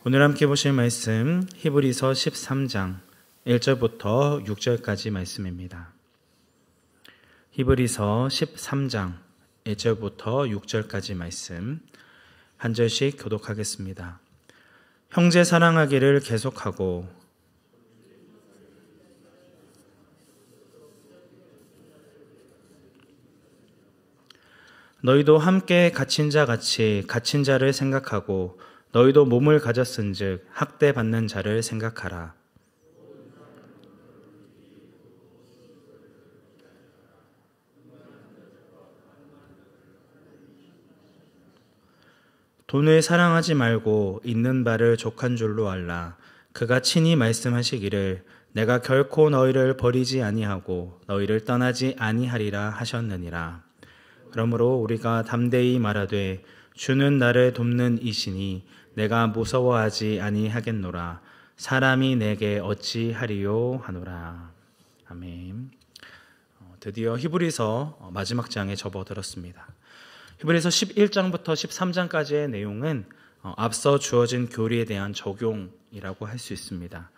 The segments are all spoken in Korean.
오늘 함께 보실 말씀 히브리서 13장 1절부터 6절까지 말씀입니다. 히브리서 13장 1절부터 6절까지 말씀 한 절씩 교독하겠습니다. 형제 사랑하기를 계속하고 너희도 함께 갇힌 자 같이 갇힌 자를 생각하고 너희도 몸을 가졌은즉 학대받는 자를 생각하라. 돈을 사랑하지 말고 있는 바를 족한 줄로 알라. 그가 친히 말씀하시기를 내가 결코 너희를 버리지 아니하고 너희를 떠나지 아니하리라 하셨느니라. 그러므로 우리가 담대히 말하되 주는 나를 돕는 이시니 내가 무서워하지 아니하겠노라. 사람이 내게 어찌하리요 하노라. 아멘. 드디어 히브리서 마지막 장에 접어들었습니다. 히브리서 11장부터 13장까지의 내용은 앞서 주어진 교리에 대한 적용이라고 할 수 있습니다.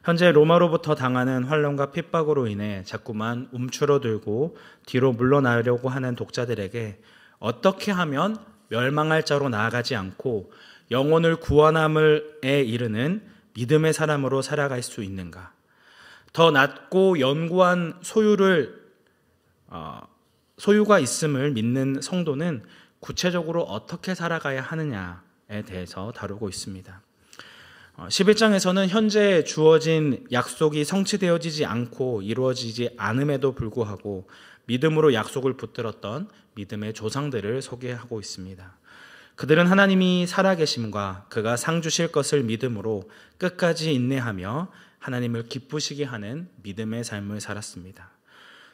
현재 로마로부터 당하는 환난과 핍박으로 인해 자꾸만 움츠러들고 뒤로 물러나려고 하는 독자들에게 어떻게 하면 멸망할 자로 나아가지 않고 영혼을 구원함에 이르는 믿음의 사람으로 살아갈 수 있는가? 더 낮고 연구한 소유가 있음을 믿는 성도는 구체적으로 어떻게 살아가야 하느냐에 대해서 다루고 있습니다. 11장에서는 현재 주어진 약속이 성취되어지지 않고 이루어지지 않음에도 불구하고 믿음으로 약속을 붙들었던 믿음의 조상들을 소개하고 있습니다. 그들은 하나님이 살아계심과 그가 상 주실 것을 믿음으로 끝까지 인내하며 하나님을 기쁘시게 하는 믿음의 삶을 살았습니다.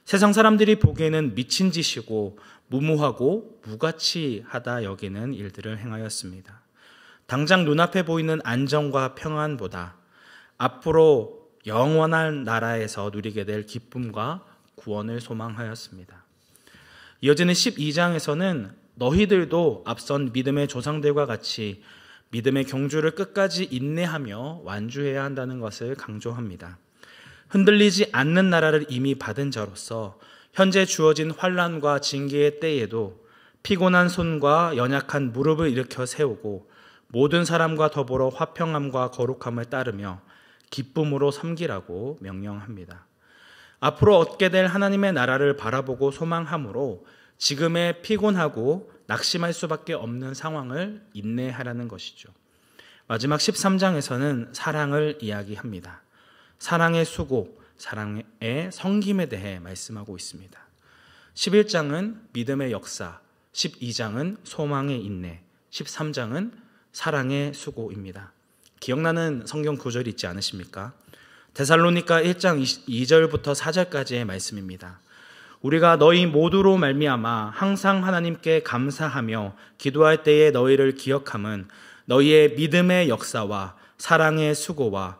세상 사람들이 보기에는 미친 짓이고 무모하고 무가치하다 여기는 일들을 행하였습니다. 당장 눈앞에 보이는 안정과 평안보다 앞으로 영원한 나라에서 누리게 될 기쁨과 구원을 소망하였습니다. 이어지는 12장에서는 너희들도 앞선 믿음의 조상들과 같이 믿음의 경주를 끝까지 인내하며 완주해야 한다는 것을 강조합니다. 흔들리지 않는 나라를 이미 받은 자로서 현재 주어진 환난과 징계의 때에도 피곤한 손과 연약한 무릎을 일으켜 세우고 모든 사람과 더불어 화평함과 거룩함을 따르며 기쁨으로 섬기라고 명령합니다. 앞으로 얻게 될 하나님의 나라를 바라보고 소망함으로 지금의 피곤하고 낙심할 수밖에 없는 상황을 인내하라는 것이죠. 마지막 13장에서는 사랑을 이야기합니다. 사랑의 수고, 사랑의 섬김에 대해 말씀하고 있습니다. 11장은 믿음의 역사, 12장은 소망의 인내, 13장은 사랑의 수고입니다. 기억나는 성경 구절이 있지 않으십니까? 데살로니가 1장 2절부터 4절까지의 말씀입니다. 우리가 너희 모두로 말미암아 항상 하나님께 감사하며 기도할 때에 너희를 기억함은 너희의 믿음의 역사와 사랑의 수고와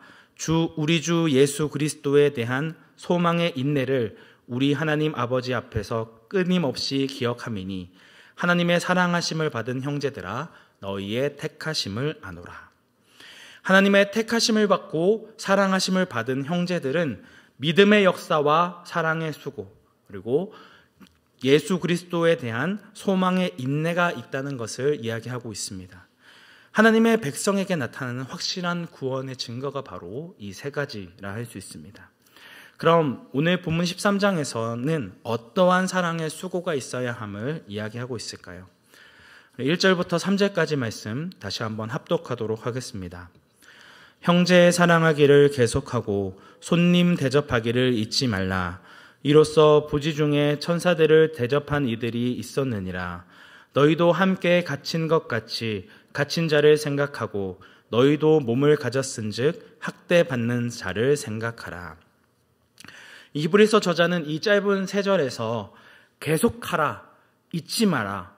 우리 주 예수 그리스도에 대한 소망의 인내를 우리 하나님 아버지 앞에서 끊임없이 기억함이니 하나님의 사랑하심을 받은 형제들아 너희의 택하심을 아노라. 하나님의 택하심을 받고 사랑하심을 받은 형제들은 믿음의 역사와 사랑의 수고 그리고 예수 그리스도에 대한 소망의 인내가 있다는 것을 이야기하고 있습니다. 하나님의 백성에게 나타나는 확실한 구원의 증거가 바로 이 세 가지라 할 수 있습니다. 그럼 오늘 본문 13장에서는 어떠한 사랑의 수고가 있어야 함을 이야기하고 있을까요? 1절부터 3절까지 말씀 다시 한번 합독하도록 하겠습니다. 형제 사랑하기를 계속하고 손님 대접하기를 잊지 말라. 이로써 부지 중에 천사들을 대접한 이들이 있었느니라. 너희도 함께 갇힌 것 같이 갇힌 자를 생각하고 너희도 몸을 가졌은즉 학대받는 자를 생각하라. 히브리서 저자는 이 짧은 세 절에서 계속하라, 잊지 마라,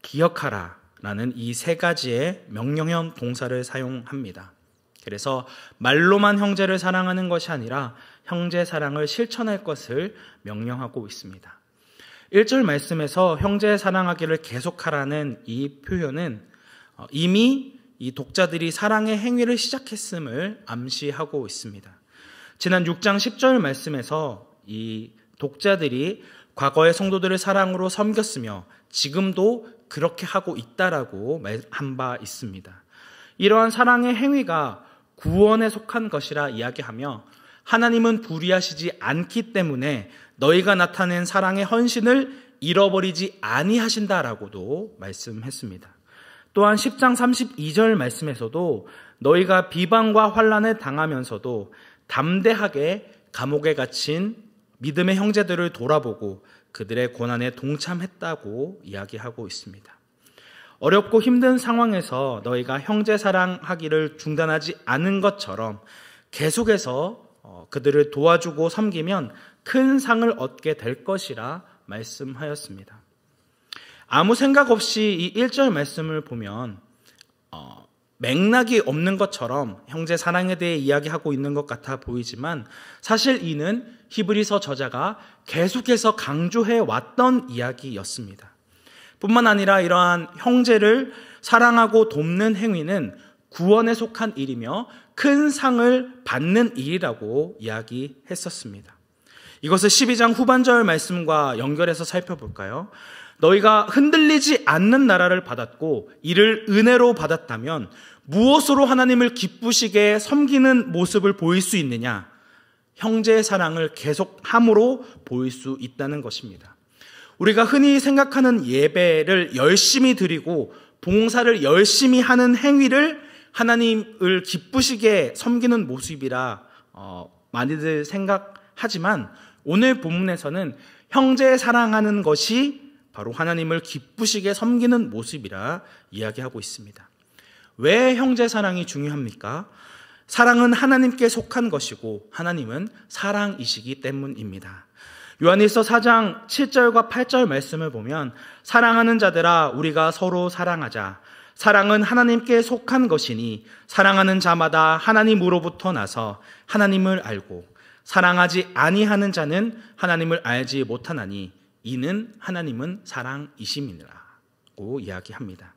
기억하라 라는 이 세 가지의 명령형 동사를 사용합니다. 그래서 말로만 형제를 사랑하는 것이 아니라 형제 사랑을 실천할 것을 명령하고 있습니다. 1절 말씀에서 형제 사랑하기를 계속하라는 이 표현은 이미 이 독자들이 사랑의 행위를 시작했음을 암시하고 있습니다. 지난 6장 10절 말씀에서 이 독자들이 과거의 성도들을 사랑으로 섬겼으며 지금도 그렇게 하고 있다라고 한 바 있습니다. 이러한 사랑의 행위가 구원에 속한 것이라 이야기하며 하나님은 불의하시지 않기 때문에 너희가 나타낸 사랑의 헌신을 잃어버리지 아니하신다라고도 말씀했습니다. 또한 10장 32절 말씀에서도 너희가 비방과 환난을 당하면서도 담대하게 감옥에 갇힌 믿음의 형제들을 돌아보고 그들의 고난에 동참했다고 이야기하고 있습니다. 어렵고 힘든 상황에서 너희가 형제 사랑하기를 중단하지 않은 것처럼 계속해서 그들을 도와주고 섬기면 큰 상을 얻게 될 것이라 말씀하였습니다. 아무 생각 없이 이 1절 말씀을 보면 맥락이 없는 것처럼 형제 사랑에 대해 이야기하고 있는 것 같아 보이지만 사실 이는 히브리서 저자가 계속해서 강조해 왔던 이야기였습니다. 뿐만 아니라 이러한 형제를 사랑하고 돕는 행위는 구원에 속한 일이며 큰 상을 받는 일이라고 이야기했었습니다. 이것을 12장 후반절 말씀과 연결해서 살펴볼까요? 너희가 흔들리지 않는 나라를 받았고 이를 은혜로 받았다면 무엇으로 하나님을 기쁘시게 섬기는 모습을 보일 수 있느냐? 형제의 사랑을 계속함으로 보일 수 있다는 것입니다. 우리가 흔히 생각하는 예배를 열심히 드리고 봉사를 열심히 하는 행위를 하나님을 기쁘시게 섬기는 모습이라 많이들 생각하지만 오늘 본문에서는 형제 사랑하는 것이 바로 하나님을 기쁘시게 섬기는 모습이라 이야기하고 있습니다. 왜 형제 사랑이 중요합니까? 사랑은 하나님께 속한 것이고 하나님은 사랑이시기 때문입니다. 요한일서 4장 7절과 8절 말씀을 보면 사랑하는 자들아 우리가 서로 사랑하자. 사랑은 하나님께 속한 것이니 사랑하는 자마다 하나님으로부터 나서 하나님을 알고 사랑하지 아니하는 자는 하나님을 알지 못하나니 이는 하나님은 사랑이심이라고 이야기합니다.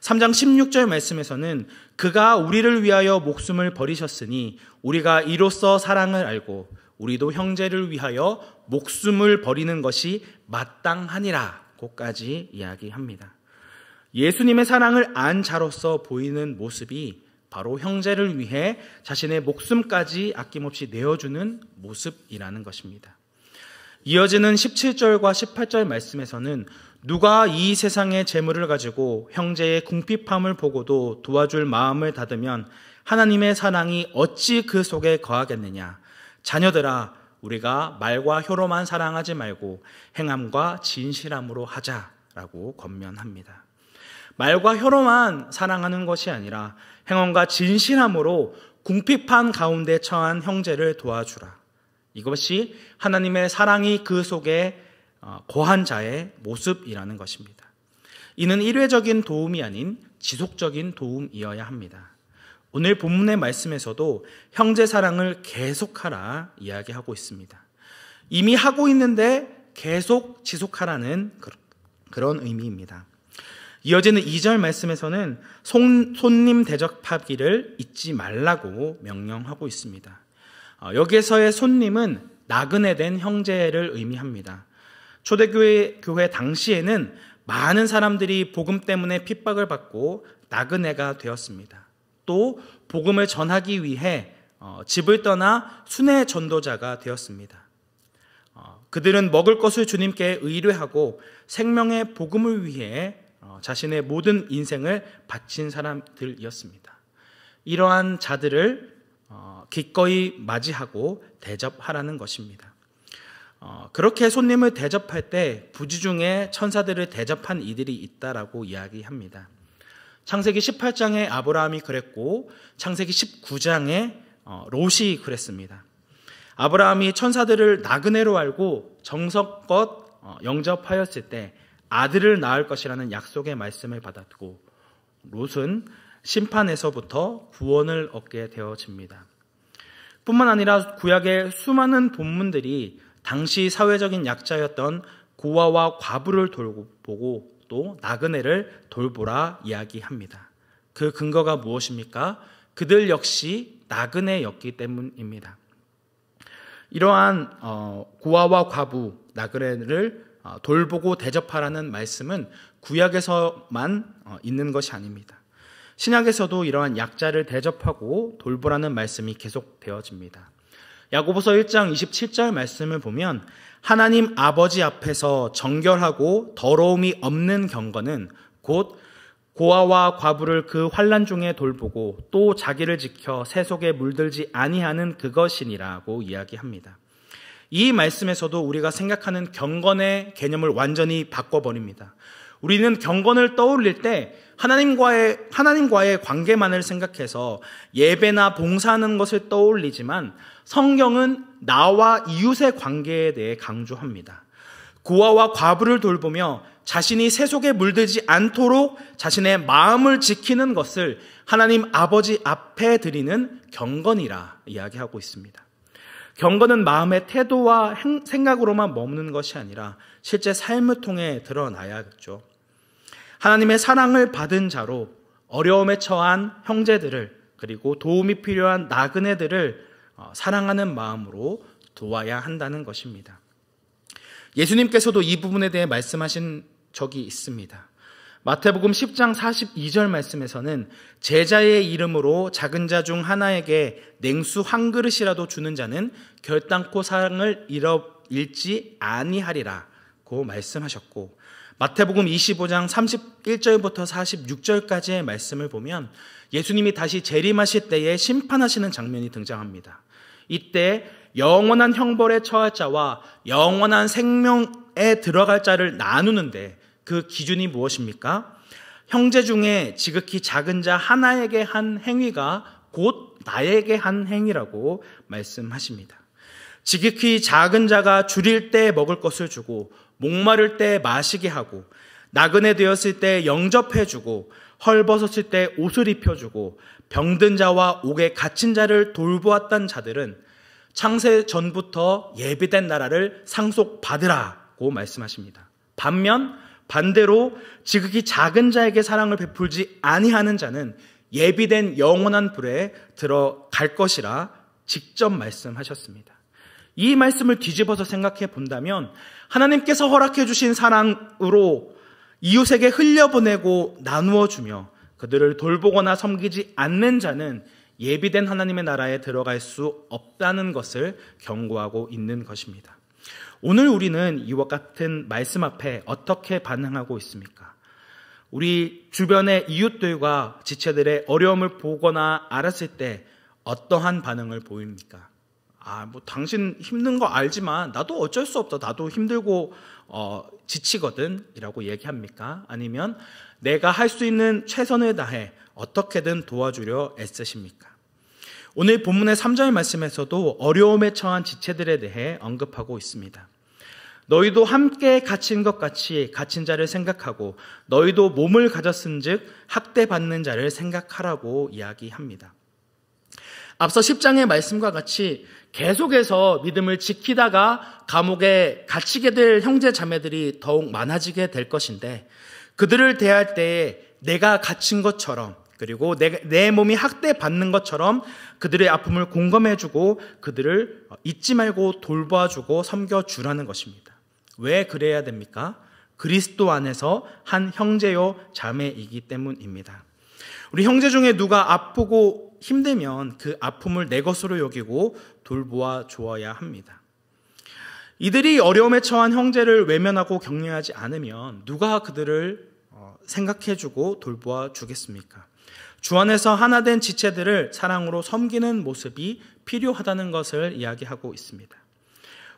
3장 16절 말씀에서는 그가 우리를 위하여 목숨을 버리셨으니 우리가 이로써 사랑을 알고 우리도 형제를 위하여 목숨을 버리는 것이 마땅하니라고까지 이야기합니다. 예수님의 사랑을 안 자로서 보이는 모습이 바로 형제를 위해 자신의 목숨까지 아낌없이 내어주는 모습이라는 것입니다. 이어지는 17절과 18절 말씀에서는 누가 이 세상의 재물을 가지고 형제의 궁핍함을 보고도 도와줄 마음을 닫으면 하나님의 사랑이 어찌 그 속에 거하겠느냐. 자녀들아 우리가 말과 혀로만 사랑하지 말고 행함과 진실함으로 하자라고 권면합니다. 말과 혀로만 사랑하는 것이 아니라 행함과 진실함으로 궁핍한 가운데 처한 형제를 도와주라. 이것이 하나님의 사랑이 그 속에 거한 자의 모습이라는 것입니다. 이는 일회적인 도움이 아닌 지속적인 도움이어야 합니다. 오늘 본문의 말씀에서도 형제 사랑을 계속하라 이야기하고 있습니다. 이미 하고 있는데 계속 지속하라는 그런 의미입니다. 이어지는 2절 말씀에서는 손님 대접하기를 잊지 말라고 명령하고 있습니다. 여기에서의 손님은 나그네 된 형제를 의미합니다. 초대교회 당시에는 많은 사람들이 복음 때문에 핍박을 받고 나그네가 되었습니다. 또 복음을 전하기 위해 집을 떠나 순회 전도자가 되었습니다. 그들은 먹을 것을 주님께 의뢰하고 생명의 복음을 위해 자신의 모든 인생을 바친 사람들이었습니다. 이러한 자들을 기꺼이 맞이하고 대접하라는 것입니다. 그렇게 손님을 대접할 때 부지 중에 천사들을 대접한 이들이 있다라고 이야기합니다. 창세기 18장에 아브라함이 그랬고 창세기 19장에 롯이 그랬습니다. 아브라함이 천사들을 나그네로 알고 정성껏 영접하였을 때 아들을 낳을 것이라는 약속의 말씀을 받았고 롯은 심판에서부터 구원을 얻게 되어집니다. 뿐만 아니라 구약의 수많은 본문들이 당시 사회적인 약자였던 고아와 과부를 돌보고 또 나그네를 돌보라 이야기합니다. 그 근거가 무엇입니까? 그들 역시 나그네였기 때문입니다. 이러한 고아와 과부, 나그네를 돌보고 대접하라는 말씀은 구약에서만 있는 것이 아닙니다. 신약에서도 이러한 약자를 대접하고 돌보라는 말씀이 계속되어집니다. 야고보서 1장 27절 말씀을 보면 하나님 아버지 앞에서 정결하고 더러움이 없는 경건은 곧 고아와 과부를 그 환난 중에 돌보고 또 자기를 지켜 세 속에 물들지 아니하는 그것이니라고 이야기합니다. 이 말씀에서도 우리가 생각하는 경건의 개념을 완전히 바꿔버립니다. 우리는 경건을 떠올릴 때 하나님과의 관계만을 생각해서 예배나 봉사하는 것을 떠올리지만 성경은 나와 이웃의 관계에 대해 강조합니다. 고아와 과부를 돌보며 자신이 세속에 물들지 않도록 자신의 마음을 지키는 것을 하나님 아버지 앞에 드리는 경건이라 이야기하고 있습니다. 경건은 마음의 태도와 생각으로만 머무는 것이 아니라 실제 삶을 통해 드러나야겠죠. 하나님의 사랑을 받은 자로 어려움에 처한 형제들을 그리고 도움이 필요한 나그네들을 사랑하는 마음으로 도와야 한다는 것입니다. 예수님께서도 이 부분에 대해 말씀하신 적이 있습니다. 마태복음 10장 42절 말씀에서는 제자의 이름으로 작은 자 중 하나에게 냉수 한 그릇이라도 주는 자는 결단코 사랑을 잃지 아니하리라고 말씀하셨고, 마태복음 25장 31절부터 46절까지의 말씀을 보면 예수님이 다시 재림하실 때에 심판하시는 장면이 등장합니다. 이때 영원한 형벌에 처할 자와 영원한 생명에 들어갈 자를 나누는데 그 기준이 무엇입니까? 형제 중에 지극히 작은 자 하나에게 한 행위가 곧 나에게 한 행위라고 말씀하십니다. 지극히 작은 자가 줄일 때 먹을 것을 주고 목마를 때 마시게 하고 나그네 되었을 때 영접해주고 헐벗었을 때 옷을 입혀주고 병든 자와 옥에 갇힌 자를 돌보았던 자들은 창세 전부터 예비된 나라를 상속받으라고 말씀하십니다. 반대로 지극히 작은 자에게 사랑을 베풀지 아니하는 자는 예비된 영원한 불에 들어갈 것이라 직접 말씀하셨습니다. 이 말씀을 뒤집어서 생각해 본다면 하나님께서 허락해 주신 사랑으로 이웃에게 흘려보내고 나누어 주며 그들을 돌보거나 섬기지 않는 자는 예비된 하나님의 나라에 들어갈 수 없다는 것을 경고하고 있는 것입니다. 오늘 우리는 이와 같은 말씀 앞에 어떻게 반응하고 있습니까? 우리 주변의 이웃들과 지체들의 어려움을 보거나 알았을 때 어떠한 반응을 보입니까? 당신 힘든 거 알지만 나도 어쩔 수 없다. 나도 힘들고 지치거든 이라고 얘기합니까? 아니면 내가 할 수 있는 최선을 다해 어떻게든 도와주려 애쓰십니까? 오늘 본문의 3절 말씀에서도 어려움에 처한 지체들에 대해 언급하고 있습니다. 너희도 함께 갇힌 것 같이 갇힌 자를 생각하고 너희도 몸을 가졌은즉 학대받는 자를 생각하라고 이야기합니다. 앞서 10장의 말씀과 같이 계속해서 믿음을 지키다가 감옥에 갇히게 될 형제 자매들이 더욱 많아지게 될 것인데 그들을 대할 때에 내가 갇힌 것처럼 그리고 내 몸이 학대받는 것처럼 그들의 아픔을 공감해주고 그들을 잊지 말고 돌봐주고 섬겨주라는 것입니다. 왜 그래야 됩니까? 그리스도 안에서 한 형제요 자매이기 때문입니다. 우리 형제 중에 누가 아프고 힘들면 그 아픔을 내 것으로 여기고 돌보아 주어야 합니다. 이들이 어려움에 처한 형제를 외면하고 격려하지 않으면 누가 그들을 생각해주고 돌보아 주겠습니까? 주 안에서 하나 된 지체들을 사랑으로 섬기는 모습이 필요하다는 것을 이야기하고 있습니다.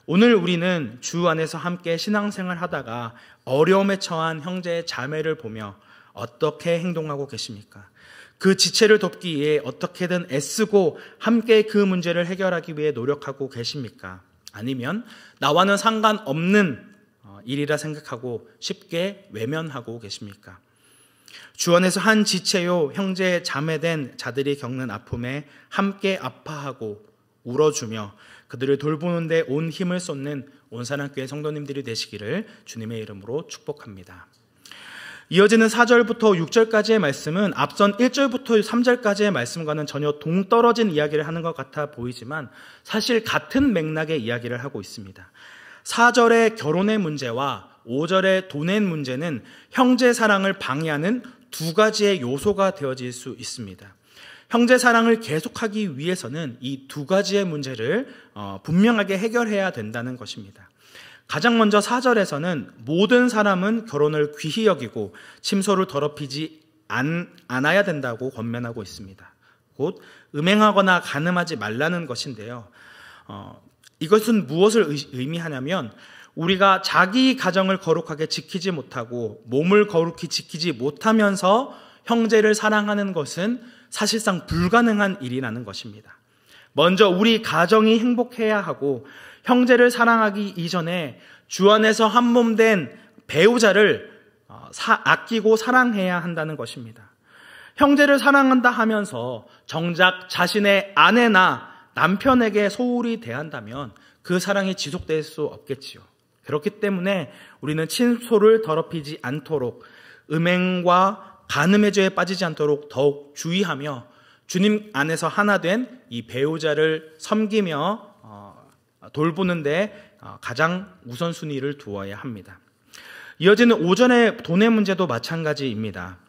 오늘 우리는 주 안에서 함께 신앙생활 하다가 어려움에 처한 형제 자매를 보며 어떻게 행동하고 계십니까? 그 지체를 돕기 위해 어떻게든 애쓰고 함께 그 문제를 해결하기 위해 노력하고 계십니까? 아니면 나와는 상관없는 일이라 생각하고 쉽게 외면하고 계십니까? 주 안에서 한 지체요 형제 자매된 자들이 겪는 아픔에 함께 아파하고 울어주며 그들을 돌보는 데 온 힘을 쏟는 온사랑교회 성도님들이 되시기를 주님의 이름으로 축복합니다. 이어지는 4절부터 6절까지의 말씀은 앞선 1절부터 3절까지의 말씀과는 전혀 동떨어진 이야기를 하는 것 같아 보이지만 사실 같은 맥락의 이야기를 하고 있습니다. 4절의 결혼의 문제와 5절의 돈의 문제는 형제 사랑을 방해하는 두 가지의 요소가 되어질 수 있습니다. 형제 사랑을 계속하기 위해서는 이 두 가지의 문제를 분명하게 해결해야 된다는 것입니다. 가장 먼저 4절에서는 모든 사람은 결혼을 귀히 여기고 침소를 더럽히지 않아야 된다고 권면하고 있습니다. 곧 음행하거나 간음하지 말라는 것인데요. 이것은 무엇을 의미하냐면 우리가 자기 가정을 거룩하게 지키지 못하고 몸을 거룩히 지키지 못하면서 형제를 사랑하는 것은 사실상 불가능한 일이라는 것입니다. 먼저 우리 가정이 행복해야 하고 형제를 사랑하기 이전에 주 안에서 한 몸 된 배우자를 아끼고 사랑해야 한다는 것입니다. 형제를 사랑한다 하면서 정작 자신의 아내나 남편에게 소홀히 대한다면 그 사랑이 지속될 수 없겠지요. 그렇기 때문에 우리는 침소를 더럽히지 않도록 음행과 간음의 죄에 빠지지 않도록 더욱 주의하며 주님 안에서 하나 된 이 배우자를 섬기며 돌보는데 가장 우선순위를 두어야 합니다. 이어지는 5절의 돈의 문제도 마찬가지입니다.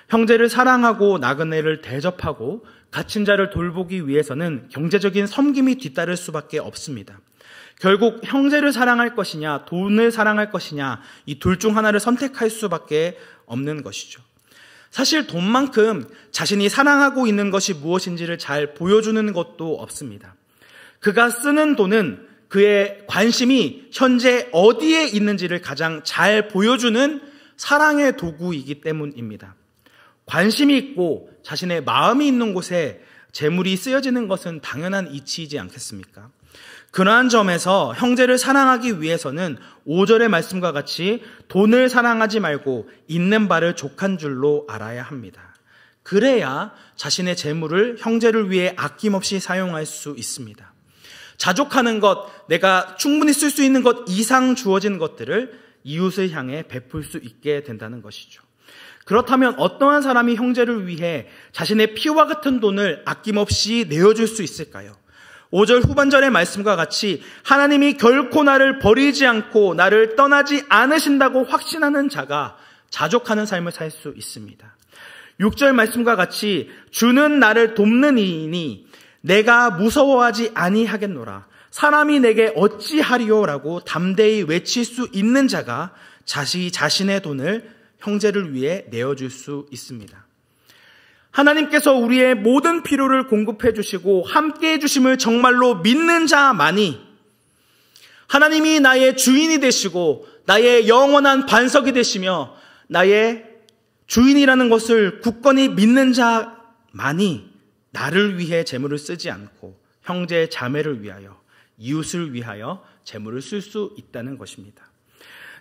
형제를 사랑하고 나그네를 대접하고 갇힌 자를 돌보기 위해서는 경제적인 섬김이 뒤따를 수밖에 없습니다. 결국 형제를 사랑할 것이냐 돈을 사랑할 것이냐 이 둘 중 하나를 선택할 수밖에 없는 것이죠. 사실 돈만큼 자신이 사랑하고 있는 것이 무엇인지를 잘 보여주는 것도 없습니다. 그가 쓰는 돈은 그의 관심이 현재 어디에 있는지를 가장 잘 보여주는 사랑의 도구이기 때문입니다. 관심이 있고 자신의 마음이 있는 곳에 재물이 쓰여지는 것은 당연한 이치이지 않겠습니까? 그러한 점에서 형제를 사랑하기 위해서는 5절의 말씀과 같이 돈을 사랑하지 말고 있는 바를 족한 줄로 알아야 합니다. 그래야 자신의 재물을 형제를 위해 아낌없이 사용할 수 있습니다. 자족하는 것, 내가 충분히 쓸 수 있는 것 이상 주어진 것들을 이웃을 향해 베풀 수 있게 된다는 것이죠. 그렇다면 어떠한 사람이 형제를 위해 자신의 피와 같은 돈을 아낌없이 내어줄 수 있을까요? 5절 후반절의 말씀과 같이 하나님이 결코 나를 버리지 않고 나를 떠나지 않으신다고 확신하는 자가 자족하는 삶을 살 수 있습니다. 6절 말씀과 같이 주는 나를 돕는 이이니 내가 무서워하지 아니하겠노라. 사람이 내게 어찌하리요라고 담대히 외칠 수 있는 자가 자신의 돈을 형제를 위해 내어줄 수 있습니다. 하나님께서 우리의 모든 필요를 공급해 주시고 함께해 주심을 정말로 믿는 자만이 하나님이 나의 주인이 되시고 나의 영원한 반석이 되시며 나의 주인이라는 것을 굳건히 믿는 자만이 나를 위해 재물을 쓰지 않고 형제 자매를 위하여 이웃을 위하여 재물을 쓸 수 있다는 것입니다.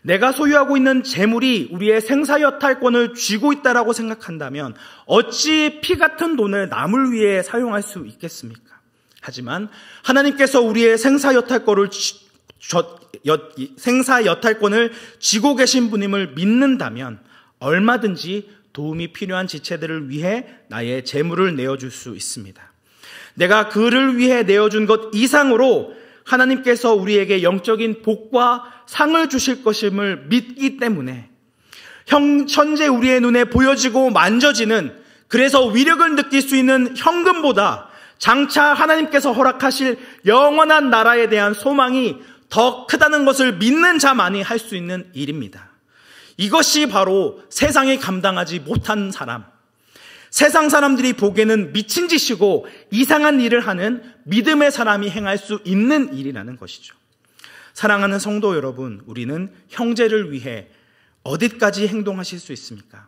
내가 소유하고 있는 재물이 우리의 생사여탈권을 쥐고 있다라고 생각한다면 어찌 피 같은 돈을 남을 위해 사용할 수 있겠습니까? 하지만 하나님께서 우리의 생사여탈권을 쥐고 계신 분임을 믿는다면 얼마든지 도움이 필요한 지체들을 위해 나의 재물을 내어줄 수 있습니다. 내가 그를 위해 내어준 것 이상으로 하나님께서 우리에게 영적인 복과 상을 주실 것임을 믿기 때문에 현재 우리의 눈에 보여지고 만져지는 그래서 위력을 느낄 수 있는 현금보다 장차 하나님께서 허락하실 영원한 나라에 대한 소망이 더 크다는 것을 믿는 자만이 할 수 있는 일입니다. 이것이 바로 세상이 감당하지 못한 사람, 세상 사람들이 보기에는 미친 짓이고 이상한 일을 하는 믿음의 사람이 행할 수 있는 일이라는 것이죠. 사랑하는 성도 여러분, 우리는 형제를 위해 어디까지 행동하실 수 있습니까?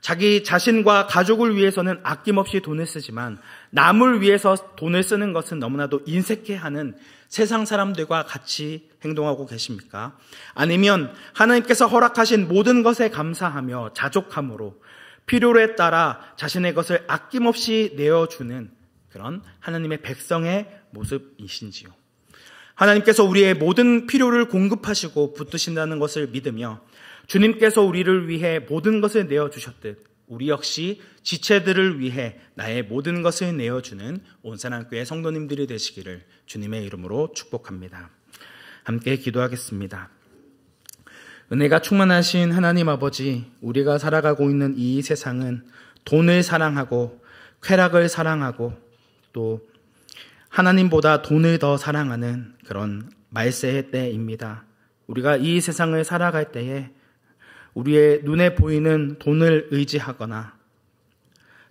자기 자신과 가족을 위해서는 아낌없이 돈을 쓰지만 남을 위해서 돈을 쓰는 것은 너무나도 인색해하는 세상 사람들과 같이 행동하고 계십니까? 아니면 하나님께서 허락하신 모든 것에 감사하며 자족함으로 필요에 따라 자신의 것을 아낌없이 내어주는 그런 하나님의 백성의 모습이신지요? 하나님께서 우리의 모든 필요를 공급하시고 붙드신다는 것을 믿으며 주님께서 우리를 위해 모든 것을 내어주셨듯 우리 역시 지체들을 위해 나의 모든 것을 내어주는 온사랑교회 성도님들이 되시기를 주님의 이름으로 축복합니다. 함께 기도하겠습니다. 은혜가 충만하신 하나님 아버지, 우리가 살아가고 있는 이 세상은 돈을 사랑하고 쾌락을 사랑하고 또 하나님보다 돈을 더 사랑하는 그런 말세의 때입니다. 우리가 이 세상을 살아갈 때에 우리의 눈에 보이는 돈을 의지하거나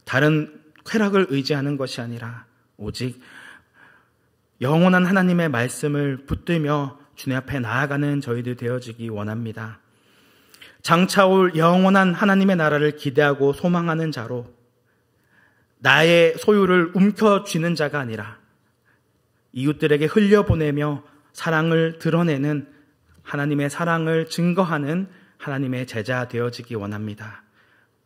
다른 쾌락을 의지하는 것이 아니라 오직 영원한 하나님의 말씀을 붙들며 주님 앞에 나아가는 저희들 되어지기 원합니다. 장차올 영원한 하나님의 나라를 기대하고 소망하는 자로 나의 소유를 움켜쥐는 자가 아니라 이웃들에게 흘려보내며 사랑을 드러내는 하나님의 사랑을 증거하는 하나님의 제자 되어지기 원합니다.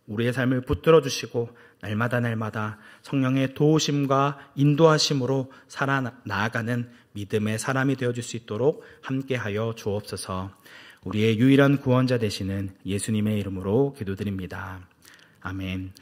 우리의 삶을 붙들어 주시고 날마다 성령의 도우심과 인도하심으로 살아나가는 믿음의 사람이 되어줄 수 있도록 함께하여 주옵소서. 우리의 유일한 구원자 되시는 예수님의 이름으로 기도드립니다. 아멘.